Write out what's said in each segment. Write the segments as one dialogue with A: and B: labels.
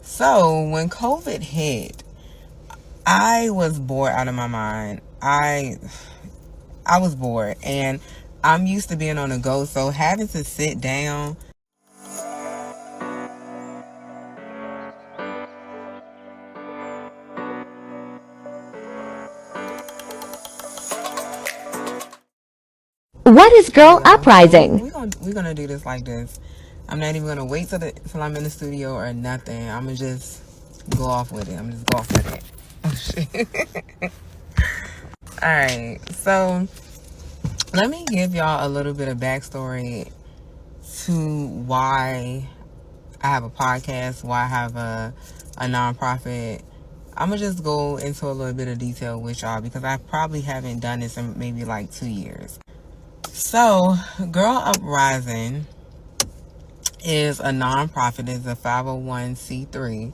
A: So when COVID hit, I was bored out of my mind. I was bored, and I'm used to being on the go, so having to sit down.
B: What is Girl
A: So
B: Uprising?
A: we're gonna do this like this. I'm not even gonna wait till I'm in the studio or nothing. I'm gonna just go off with it. I'm just go off with it. Oh shit. All right. So let me give y'all a little bit of backstory to why I have a podcast, why I have a nonprofit. I'm gonna just go into a little bit of detail with y'all because I probably haven't done this in maybe like 2 years. So, Girl Uprising is a nonprofit. It's a 501c3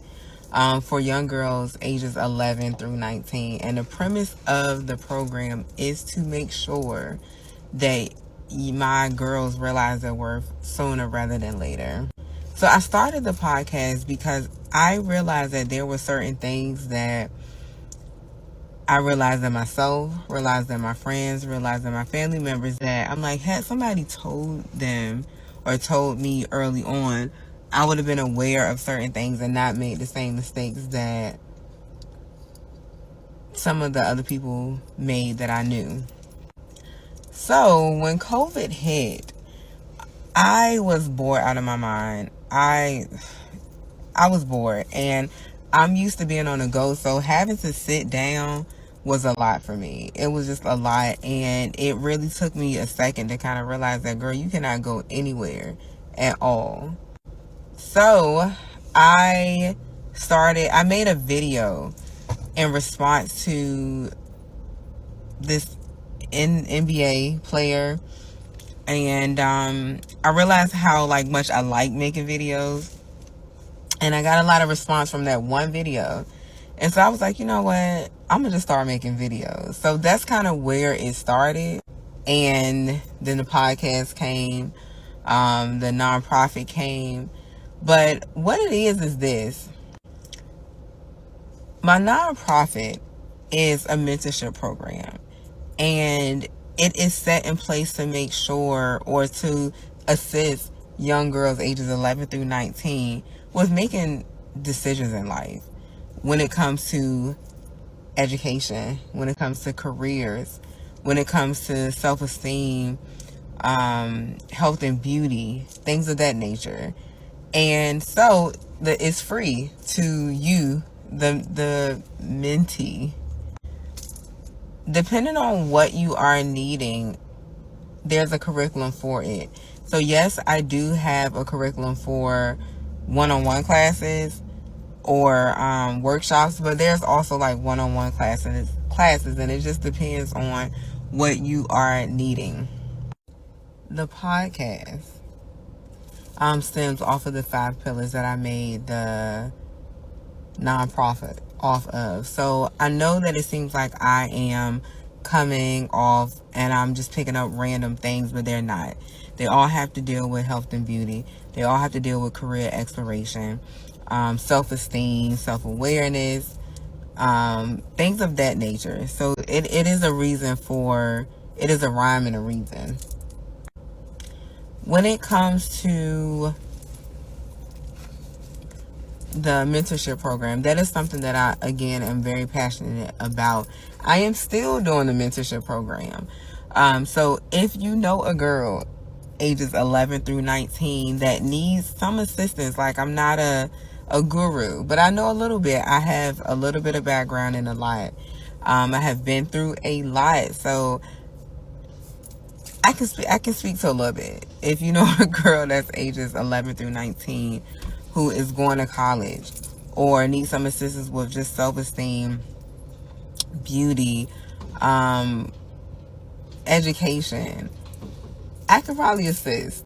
A: for young girls ages 11 through 19. And the premise of the program is to make sure that my girls realize their worth sooner rather than later. So I started the podcast because I realized that there were certain things that I realized in myself, realized in my friends, realized in my family members that I'm like, had somebody told them or told me early on, I would have been aware of certain things and not made the same mistakes that some of the other people made that I knew. So when COVID hit, I was bored out of my mind. I was bored, and I'm used to being on the go, so having to sit down was a lot for me. It was just a lot, and it really took me a second to kind of realize that, girl, you cannot go anywhere at all. So I made a video in response to this NBA player, and I realized how much I like making videos, and I got a lot of response from that one video. And so I was like, you know what? I'm going to just start making videos. So that's kind of where it started. And then the podcast came. The nonprofit came. But what it is this. My nonprofit is a mentorship program. And it is set in place to make sure or to assist young girls ages 11 through 19 with making decisions in life when it comes to education, when it comes to careers, when it comes to self-esteem, health and beauty, things of that nature. And so it's free to you, the mentee. Depending on what you are needing, there's a curriculum for it. So yes, I do have a curriculum for one-on-one classes or workshops, but there's also one-on-one classes, and it just depends on what you are needing. The podcast stems off of the 5 pillars that I made the nonprofit off of. So I know that it seems like I am coming off and I'm just picking up random things, but they're not. They all have to deal with health and beauty. They all have to deal with career exploration, self-esteem, self-awareness, things of that nature. So it is a reason for, it is a rhyme and a reason. When it comes to the mentorship program, that is something that I, again, am very passionate about. I am still doing the mentorship program. So if you know a girl ages 11 through 19 that needs some assistance, I'm not a guru, but I know a little bit. I have a little bit of background in a lot. I have been through a lot, so I can speak to a little bit. If you know a girl that's ages 11 through 19 who is going to college or needs some assistance with just self-esteem, beauty, education, I could probably assist.